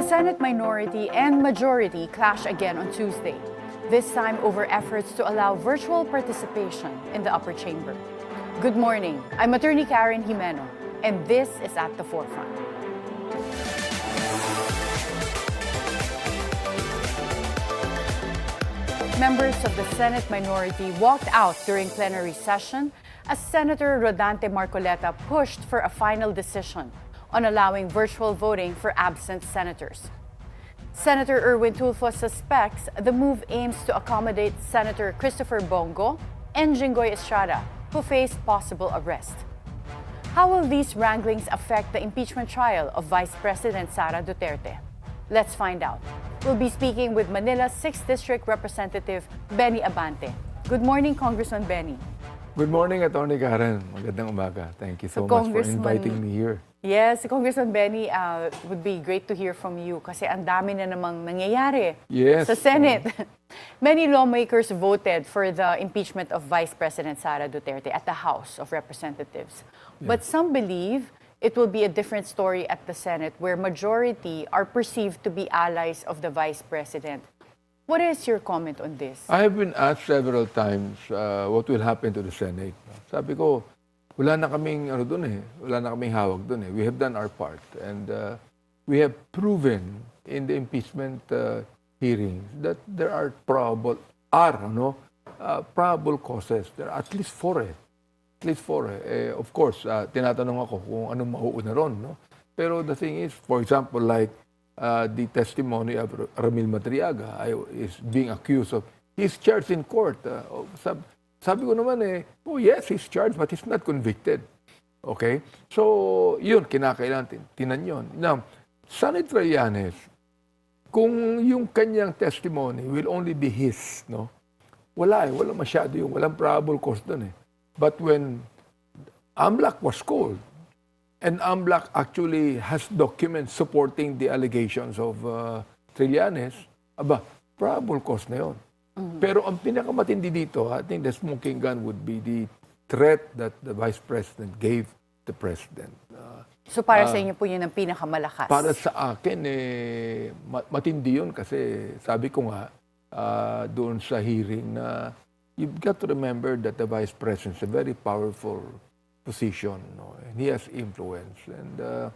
Senate minority and majority clash again on Tuesday, this time over efforts to allow virtual participation in the upper chamber. Good morning, I'm Attorney Karen Jimeno, and this is At the Forefront. Members of the Senate minority walked out during plenary session as Senator Rodante Marcoleta pushed for a final decision on allowing virtual voting for absent senators. Senator Erwin Tulfo suspects the move aims to accommodate Senator Christopher Bongo and Jinggoy Estrada, who face possible arrest. How will these wranglings affect the impeachment trial of Vice President Sara Duterte? Let's find out. We'll be speaking with Manila's 6th District Representative Benny Abante. Good morning, Congressman Benny. Good morning, Atty. Karen. Magandang umaga. Thank you so much for inviting me here. Yes, Congressman Benny, would be great to hear from you kasi ang dami na namang nangyayari sa Senate. Many lawmakers voted for the impeachment of Vice President Sara Duterte at the House of Representatives. But some believe it will be a different story at the Senate where majority are perceived to be allies of the Vice President. What is your comment on this? I have been asked several times what will happen to the Senate. Sabi ko, wala na kaming wala na kaming hawak doon eh. We have done our part and we have proven in the impeachment hearings that there are probable causes. There are at least four. At least four. Of course, tinatanong ako kung anong mauuna ron, no? Pero the thing is, for example, like the testimony of Ramil Madriaga is being accused of, he's charged in court. Sabi ko naman oh yes, he's charged but he's not convicted. Okay? So, yun, kinakailangan tinan yun. Now, Senator Trillanes, kung yung kanyang testimony will only be his, no? Wala masyado yung, walang probable cause dun eh. But when AMLAC was called, and AMLAC actually has documents supporting the allegations of Trillanes, probable cause na yun. Pero ang pinakamatindi dito, I think the smoking gun would be the threat that the Vice President gave the President. So para sa inyo po yun ang pinakamalakas? Para sa akin, matindi yun kasi sabi ko nga doon sa hearing na you've got to remember that the Vice President is a very powerful position, no? And he has influence. And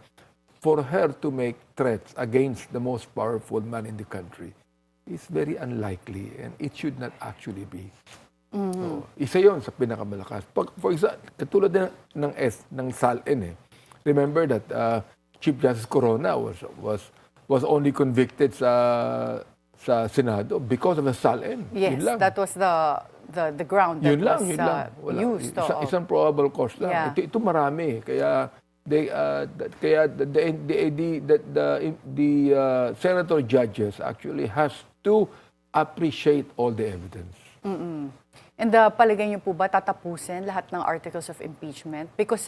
for her to make threats against the most powerful man in the country is very unlikely and it should not actually be. So, isa yon sa pinakamalakas. For example, katulad ng SALN remember that Chief Justice Corona was only convicted sa Senado because of the SALN. Yes, that was the ground that was used. Isang probable cause lang. Yeah. Ito marami. Kaya the senator judges actually has to appreciate all the evidence. And palagay niyo po ba tatapusin lahat ng articles of impeachment? Because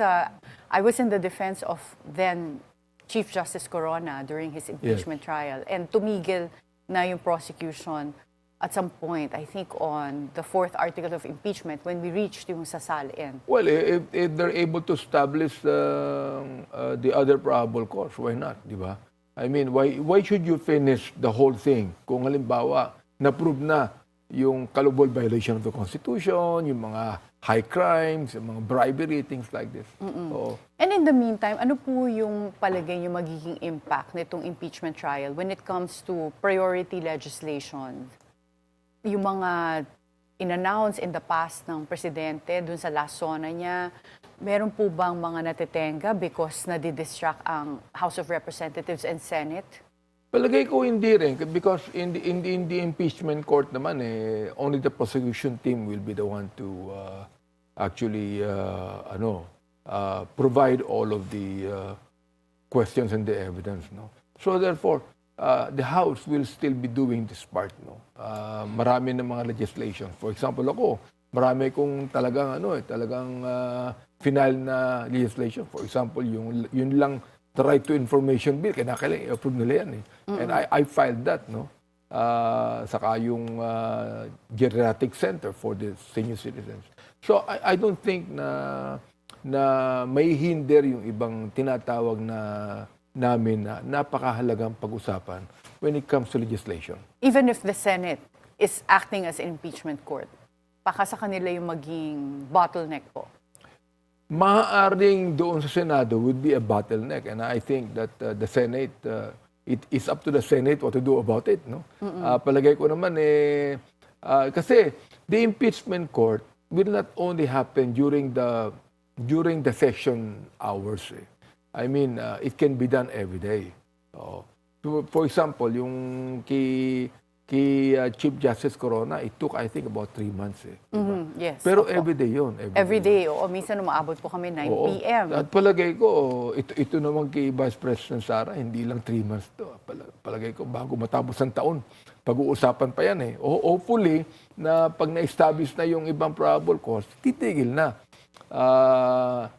I was in the defense of then Chief Justice Corona during his impeachment trial and tumigil na yung prosecution at some point, I think on the 4th article of impeachment when we reached yung sa SALN. Well, if they're able to establish the other probable cause, why not, di ba? I mean, why should you finish the whole thing kung halimbawa na-prove na yung kalubol violation of the Constitution, yung mga high crimes, yung mga bribery, things like this. So, and in the meantime, ano po yung palagay yung magiging impact nitong impeachment trial when it comes to priority legislation? Yung mga in-announce in the past ng presidente dun sa last zona niya, meron po bang mga natitenga because nadidistract ang House of Representatives and Senate? palagay ko hindi rin because in the impeachment court naman only the prosecution team will be the one to actually provide all of the questions and the evidence, no. So therefore the House will still be doing this part, no. Marami ng mga legislation. For example, ako, marami kong talagang final na legislation. For example, yun lang the right to information bill, kailangan i-approve nila yan And I filed that, no. Saka yung geriatric center for the senior citizens. So I don't think na may hinder yung ibang tinatawag na namin na napakahalagang pag-usapan when it comes to legislation. Even if the Senate is acting as an impeachment court, baka sa kanila yung maging bottleneck po. Maaaring doon sa Senado would be a bottleneck, and I think that the Senate, it is up to the Senate what to do about it. No? Palagay ko naman, kasi the impeachment court will not only happen during the session hours. I mean, it can be done every day. For example, yung kay Chief Justice Corona, it took, I think, about 3 months. Diba? Yes. Pero opo. every day yun. Every day. Oo, minsan umaabot po kami 9 Oo. p.m. At palagay ko, ito naman kay Vice President Sara, hindi lang 3 months to. Palagay ko, bago matapos ang taon, pag-uusapan pa yan eh. Hopefully, na pag na-establish na yung ibang probable cause, titigil na.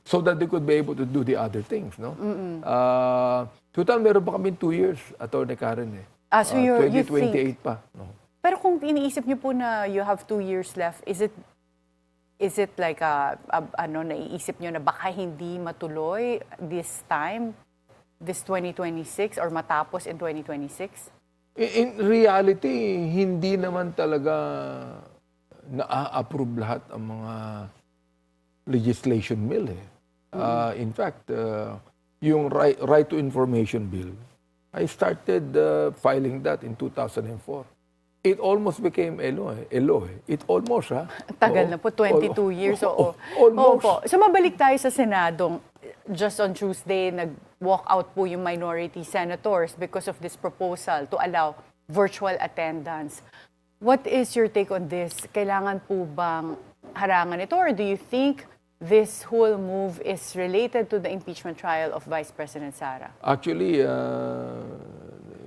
So that they could be able to do the other things. No? Total, meron pa kami 2 years, Atty. Karen eh. So you 2028 think, pa. No? pero kung iniisip niyo po na you have 2 years left, is it like naiisip niyo na baka hindi matuloy this time, this 2026, or matapos in 2026? In reality, hindi naman talaga na-approve lahat ang mga legislation bill eh. In fact, yung right to information bill, I started filing that in 2004. It almost became ELO. It almost, ha? Tagal na po, 22 years. Oo. Almost. Opo. So mabalik tayo sa Senadong. Just on Tuesday, nag-walk out po yung minority senators because of this proposal to allow virtual attendance. What is your take on this? Kailangan po bang harangan ito, or do you think this whole move is related to the impeachment trial of Vice President Sara? Actually,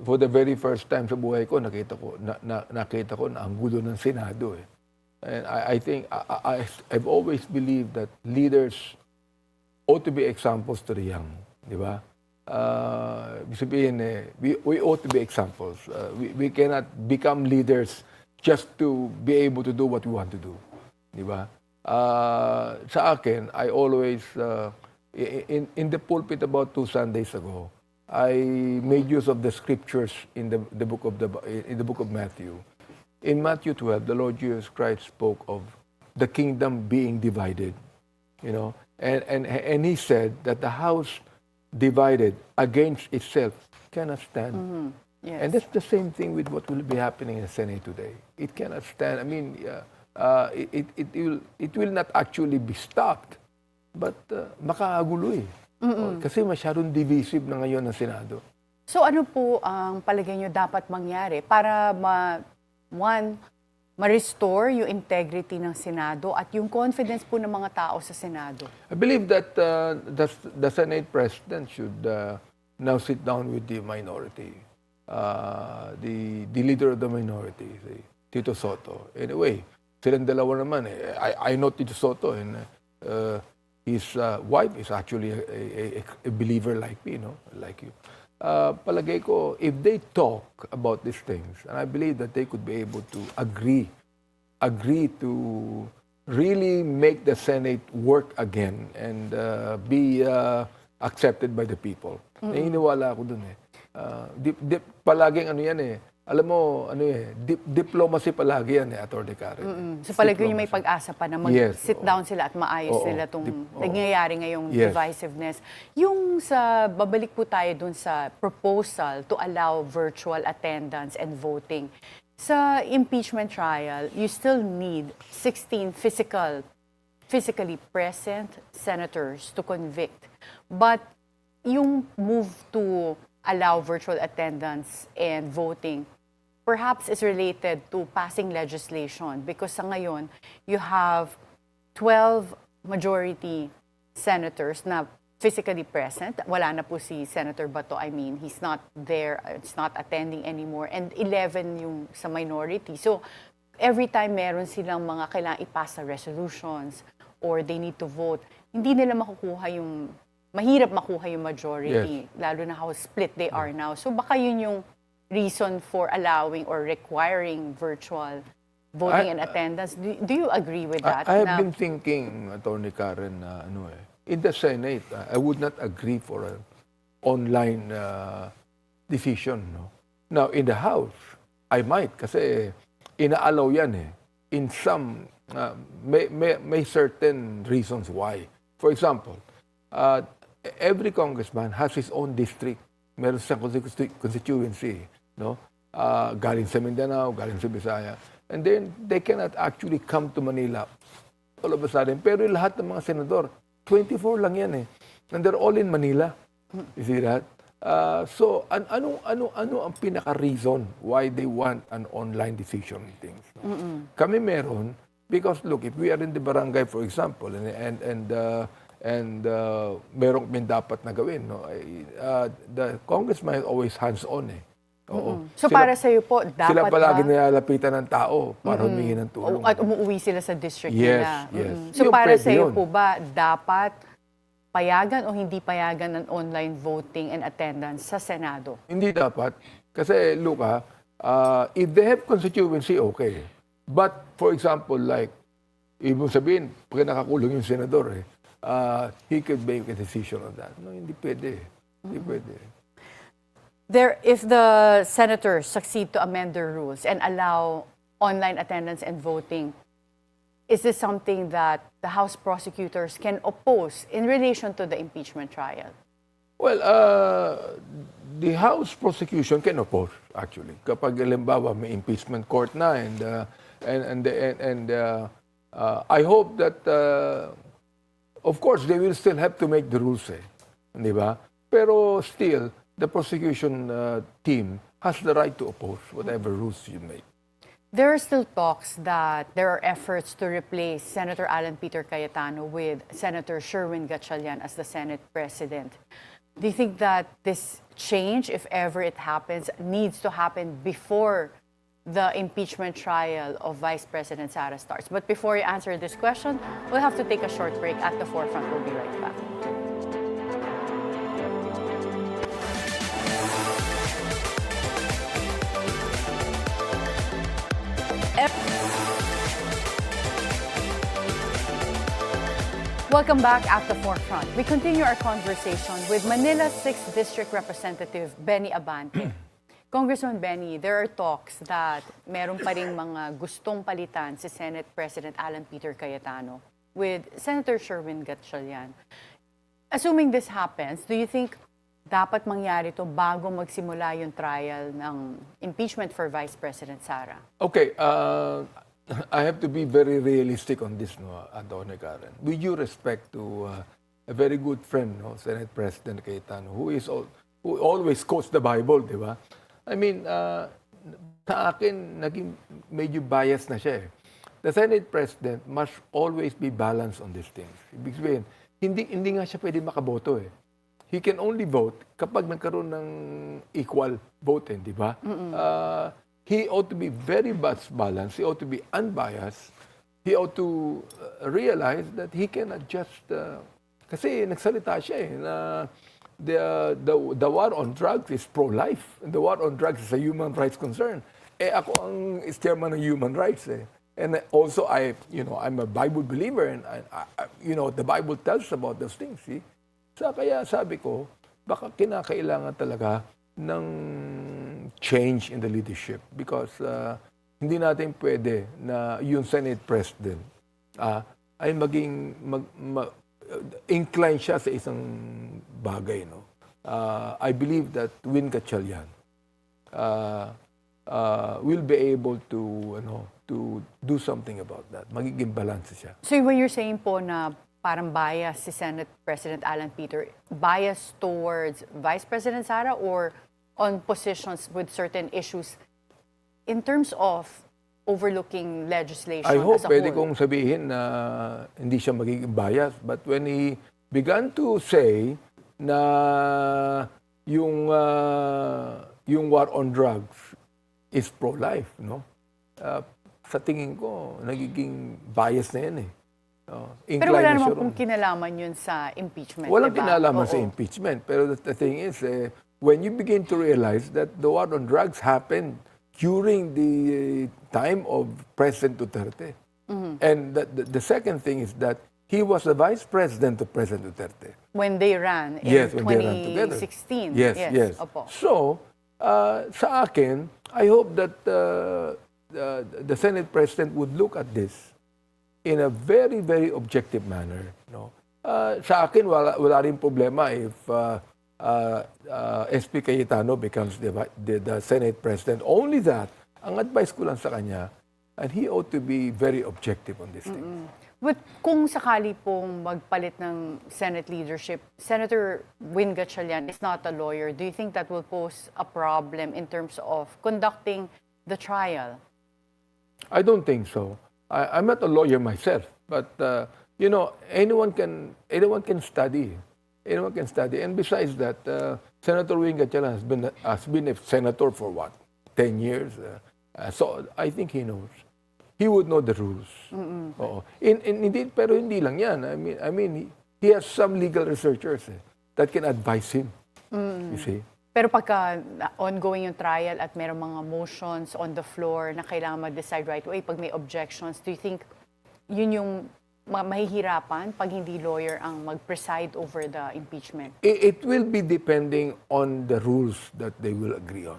for the very first time sa buhay ko, nakita ko na ang gulo ng Senado eh. And I think I've always believed that leaders ought to be examples to the young, di ba? Ibig sabihin, we ought to be examples. We cannot become leaders just to be able to do what we want to do, di ba? Sa akin, I always, in the pulpit about 2 Sundays ago, I made use of the scriptures in the book of Matthew. In Matthew 12, the Lord Jesus Christ spoke of the kingdom being divided, you know, and he said that the house divided against itself cannot stand. Yes. And that's the same thing with what will be happening in the Senate today. It cannot stand. I mean, it will not actually be stopped, but makagulo eh. Kasi masyadong divisive na ngayon ang Senado. So ano po ang palagay nyo dapat mangyari para ma-restore yung integrity ng Senado at yung confidence po ng mga tao sa Senado? I believe that the Senate President should now sit down with the minority, the leader of the minority, si Tito Soto. Anyway, silang dalawa naman eh. I know Tito Soto, and his wife is actually a believer like me, no? Like you. Palagay ko, if they talk about these things, and I believe that they could be able to agree to really make the Senate work again and be accepted by the people. Naniniwala ako dun eh. Palaging ano yan eh. Alam mo, diplomacy palagi yan eh, Atty. Karen. So palagi nyo may pag-asa pa na mag-sit down sila at maayos nila itong nangyayari ngayong divisiveness. Yung babalik po tayo dun sa proposal to allow virtual attendance and voting. Sa impeachment trial, you still need 16 physically present senators to convict. But yung move to allow virtual attendance and voting perhaps is related to passing legislation, because sa ngayon, you have 12 majority senators na physically present. Wala na po si Senator Bato. I mean, he's not there, it's not attending anymore. And 11 yung sa minority. So, every time meron silang mga kailangang ipasa resolutions or they need to vote, hindi nila mahirap makuha yung majority, lalo na how split they are now. So, baka yun yung reason for allowing or requiring virtual voting and attendance. Do you agree with that? I have been thinking, Atty. Karen, in the Senate, I would not agree for online decision. No? Now, in the House, I might kasi inaalaw yan eh. In some, may certain reasons why. For example, every congressman has his own district. Meron siyang constituency. No? Galing sa Mindanao, galing sa Bisaya. And then, they cannot actually come to Manila all of a sudden. Pero lahat ng mga senador, 24 lang yan eh. And they're all in Manila. You see that? So, ano ang pinaka-reason why they want an online decision things? No? Kami meron, because look, if we are in the barangay, for example, and merong may dapat na gawin, no? The congressman is always hands-on eh. Oo. So para sa iyo po, dapat sila palagi ba? nilalapitan ng tao para humingi ng tulong. At umuwi sila sa district Yes, nila. yes. So Yung para pwede sa iyo yun. po ba, dapat payagan o hindi payagan ng online voting and attendance sa Senado? Hindi dapat. Kasi, look if they have constituency, okay. But, for example, like, ibig sabihin, pag nakakulong yung senador, he could make a decision on that. No, hindi pwede. Hindi pwede. If the senators succeed to amend their rules and allow online attendance and voting, is this something that the House prosecutors can oppose in relation to the impeachment trial? Well, the House prosecution can oppose, actually. Kapag, halimbawa, may impeachment court na and I hope that, of course, they will still have to make the rules, di ba? Pero still, the prosecution team has the right to oppose whatever rules you make. There are still talks that there are efforts to replace Senator Alan Peter Cayetano with Senator Sherwin Gatchalian as the Senate President. Do you think that this change, if ever it happens, needs to happen before the impeachment trial of Vice President Sara starts? But before you answer this question, we'll have to take a short break. At the forefront, we'll be right back. Welcome back at the forefront. We continue our conversation with Manila's 6th District Representative Benny Abante. Congressman Benny, there are talks that meron pa ring mga gustong palitan si Senate President Alan Peter Cayetano with Senator Sherwin Gatchalian. Assuming this happens, do you think dapat mangyari to bago magsimula yung trial ng impeachment for Vice President Sara? Okay, I have to be very realistic on this, no, Atty. Karen. With due respect to a very good friend, no, Senate President Cayetano, who always quotes the Bible, di ba? I mean, sa akin, naging medyo biased na siya eh. The Senate President must always be balanced on these things. Ibig sabihin, hindi nga siya pwede makaboto eh. He can only vote kapag nagkaroon ng equal vote, di ba? He ought to be very much balanced. He ought to be unbiased. He ought to realize that he cannot just... kasi nagsalita siya na the war on drugs is pro-life. The war on drugs is a human rights concern. Ako ang chairman ng human rights eh. And also, I'm a Bible believer and the Bible tells about those things. See? So kaya sabi ko, baka kinakailangan talaga ng change in the leadership because hindi natin pwede na yung Senate President ay maging incline siya sa isang bagay. No? I believe that Win Gatchalian will be able to do something about that. Magiging balance siya. So when you're saying po na parang bias si Senate President Alan Peter, bias towards Vice President Sara or on positions with certain issues in terms of overlooking legislation I hope as a pwede whole? kong sabihin na hindi siya magiging bias. But when he began to say na yung war on drugs is pro-life, no? Sa tingin ko, nagiging bias na yan eh. Pero wala naman pong kinalaman yun sa impeachment, Walang diba? kinalaman sa impeachment. Pero the thing is, when you begin to realize that the war on drugs happened during the time of President Duterte. And the second thing is that he was the Vice President of President Duterte. When they ran in Yes, when they ran together. 2016. Yes. Opo. So, sa akin, I hope that the Senate President would look at this in a very, very objective manner. No? Sa akin, wala rin problema if SP Cayetano becomes the Senate President. Only that, ang advice ko lang sa kanya, and he ought to be very objective on this thing. But kung sakali pong magpalit ng Senate leadership, Senator Win Gatchalian is not a lawyer. Do you think that will pose a problem in terms of conducting the trial? I don't think so. I'm not a lawyer myself, but you know, anyone can study. Anyone can study. And besides that, Senator Win Gatchalian has been a senator for what, 10 years. So I think he knows. He would know the rules. Oo. Pero hindi lang yan. I mean, he has some legal researchers that can advise him. You see? Pero pagka ongoing yung trial at merong mga motions on the floor na kailangan mag-decide right away, pag may objections, do you think yun yung mahihirapan pag hindi lawyer ang mag-preside over the impeachment? It will be depending on the rules that they will agree on,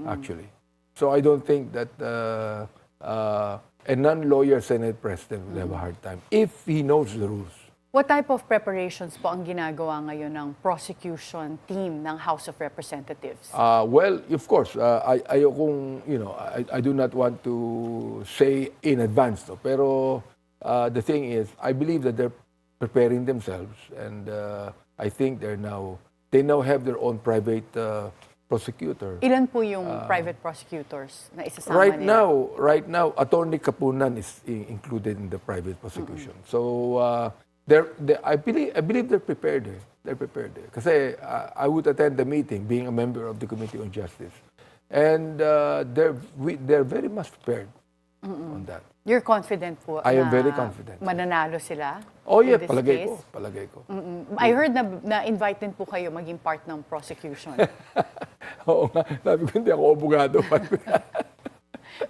actually. So I don't think that a non-lawyer Senate President will have a hard time if he knows the rules. What type of preparations po ang ginagawa ngayon ng prosecution team ng House of Representatives? Well, of course, I do not want to say in advance, no? Pero the thing is, I believe that they're preparing themselves, and I think they now have their own private prosecutor. Ilan po yung private prosecutors na isasama nila? Right now, Atty. Kapunan is included in the private prosecution. So, I believe they're prepared. They're prepared. Kasi I would attend the meeting, being a member of the Committee on Justice, and they're very much prepared on that. You're confident po I am na very confident. mananalo sila? Oh yeah, in this palagay case? ko. I heard na-invite din po kayo maging part ng prosecution. Oo nga, sabi ko hindi ako abogado.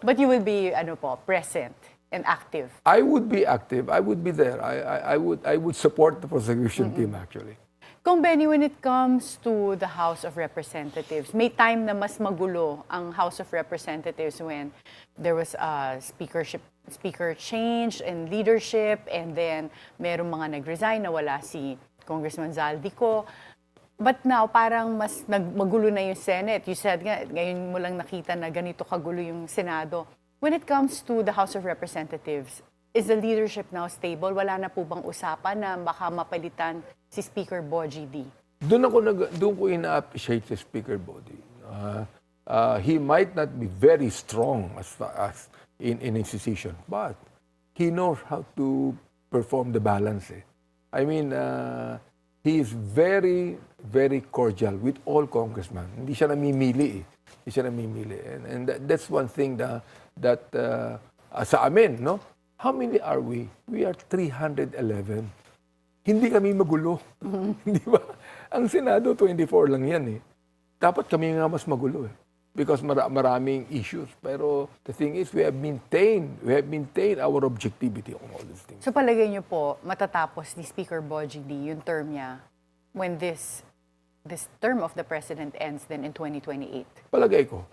But you will be present and active. I would be active. I would be there. I would support the prosecution team actually. Kung Benny, when it comes to the House of Representatives, may time na mas magulo ang House of Representatives when there was a speaker change and leadership, and then merong mga nag-resign, nawala si Congressman Zaldico. But now, parang mas magulo na yung Senate. You said nga, ngayon mo lang nakita na ganito kagulo yung Senado. When it comes to the House of Representatives, is the leadership now stable? Wala na po bang usapan na baka mapalitan si Speaker Bogie D? Doon ko ina-appreciate si Speaker Bogie. He might not be very strong as far as in his decision, but he knows how to perform the balance. I mean, he is very, very cordial with all congressmen. Hindi siya namimili. And that's one thing that sa amin, no? How many are we? We are 311. Hindi kami magulo. Di ba? Ang Senado, 24 lang yan eh. Dapat kami nga mas magulo eh. Because maraming issues. Pero the thing is, we have maintained our objectivity on all these things. So palagay niyo po, matatapos ni Speaker Bogie D yung term niya when this term of the President ends then in 2028? Palagay ko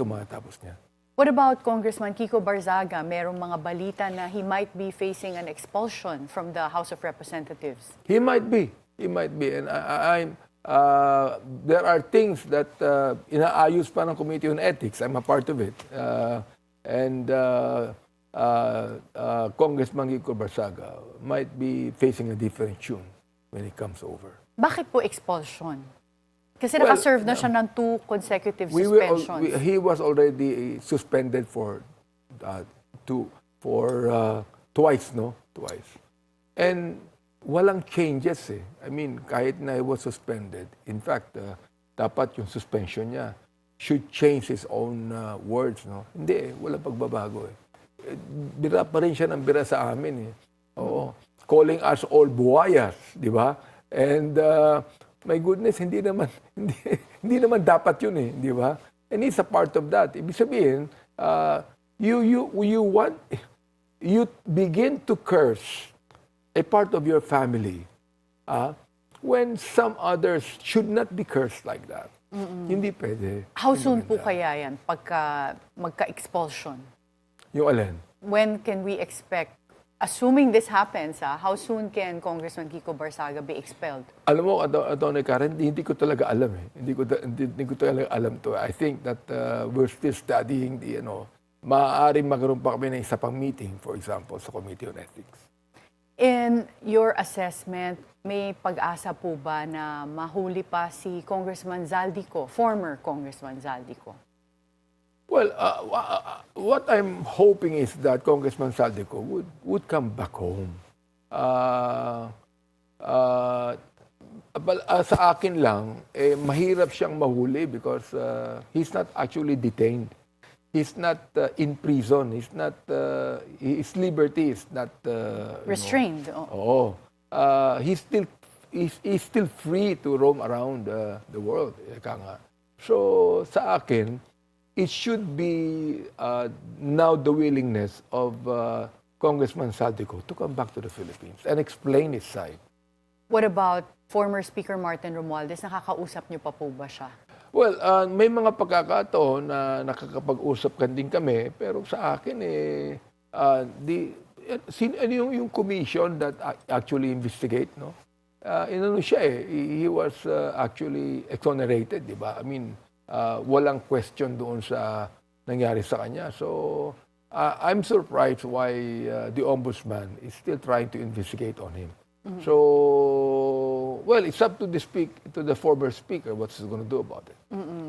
matatapos niya. What about Congressman Kiko Barzaga? Merong mga balita na he might be facing an expulsion from the House of Representatives. He might be. And there are things that inaayos pa ng Committee on Ethics. I'm a part of it. Congressman Kiko Barzaga might be facing a different tune when it comes over. Bakit po expulsion? Kasi nakaserve na siya ng 2 consecutive suspensions. He was already suspended for twice, no? Twice. And walang changes eh. I mean, kahit na he was suspended, in fact, dapat yung suspension niya should change his own words, no? Hindi eh, walang pagbabago eh. Bira pa rin siya ng bira sa amin eh. Oo. Calling us all buhayas, di ba? And my goodness, hindi naman dapat yun eh, di ba? And it's a part of that. Ibig sabihin, you begin to curse a part of your family when some others should not be cursed like that. Hindi pwede. How Hindi soon po maganda. kaya yan pagka magka-expulsion? Yung alin? When can we expect, assuming this happens, how soon can Congressman Kiko Barsaga be expelled? Alam mo, Atty. Karen, hindi ko talaga alam eh. Hindi ko talaga alam to. I think that we're still studying the, maaaring magkaroon pa kami ng isa pang meeting, for example, sa Committee on Ethics. In your assessment, may pag-asa po ba na mahuli pa si Congressman Zaldico, former Congressman Zaldico? Well, what I'm hoping is that Congressman Zaldico would come back home. Sa akin lang, mahirap siyang mahuli because he's not actually detained. He's not in prison. He's not. His liberty is not Restrained. Oo. He's still free to roam around the world. Eka nga. So sa akin, it should be now the willingness of Congressman Zaldico to come back to the Philippines and explain his side. What about former Speaker Martin Romualdez? Nakakausap niyo pa po ba siya? Well, may mga pagkakataon na nakakapag-usap din kami, pero sa akin yung commission that actually investigate, no? Inano siya he was actually exonerated, di ba? I mean, walang question doon sa nangyari sa kanya. So, I'm surprised why the ombudsman is still trying to investigate on him. So, well, it's up to the former speaker what he's going to do about it.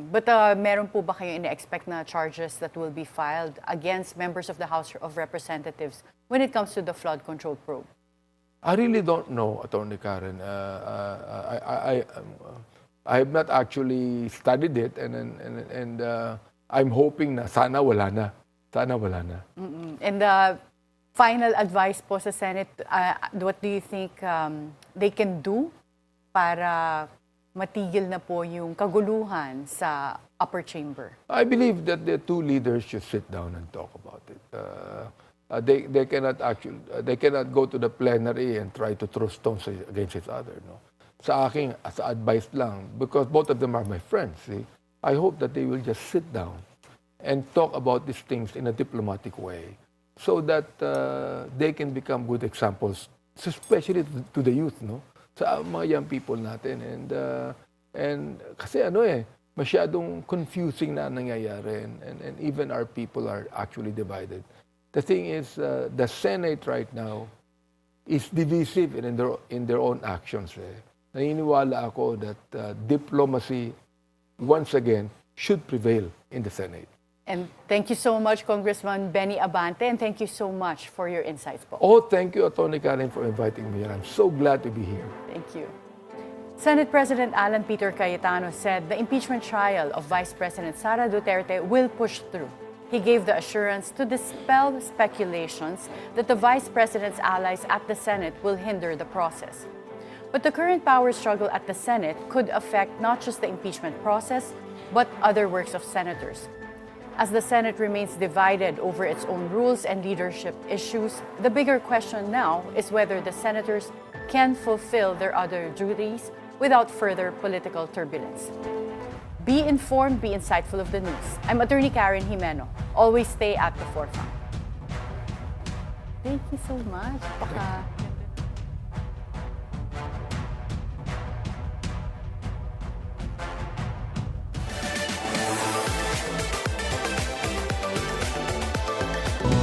But meron po ba kayo ina-expect na charges that will be filed against members of the House of Representatives when it comes to the flood control probe? I really don't know, Atty. Karen. I have not actually studied it, and I'm hoping na sana wala na. Sana wala na. And final advice po sa Senate, what do you think they can do para matigil na po yung kaguluhan sa upper chamber? I believe that the two leaders should sit down and talk about it. They cannot go to the plenary and try to throw stones against each other. No? Sa akin, as advice lang, because both of them are my friends. See? I hope that they will just sit down and talk about these things in a diplomatic way, so that they can become good examples, especially to the youth, no? Sa mga young people natin. And kasi masyadong confusing na nangyayari, and even our people are actually divided. The thing is, the Senate right now is divisive in their own actions. Naniniwala ako that diplomacy, once again, should prevail in the Senate. And thank you so much, Congressman Benny Abante, and thank you so much for your insights po. Oh, thank you, Atty. Karen, for inviting me here. I'm so glad to be here. Thank you. Senate President Alan Peter Cayetano said the impeachment trial of Vice President Sara Duterte will push through. He gave the assurance to dispel speculations that the Vice President's allies at the Senate will hinder the process. But the current power struggle at the Senate could affect not just the impeachment process, but other works of senators. As the Senate remains divided over its own rules and leadership issues, the bigger question now is whether the senators can fulfill their other duties without further political turbulence. Be informed, be insightful of the news. I'm Atty. Karen Jimeno. Always stay at the forefront. Thank you so much.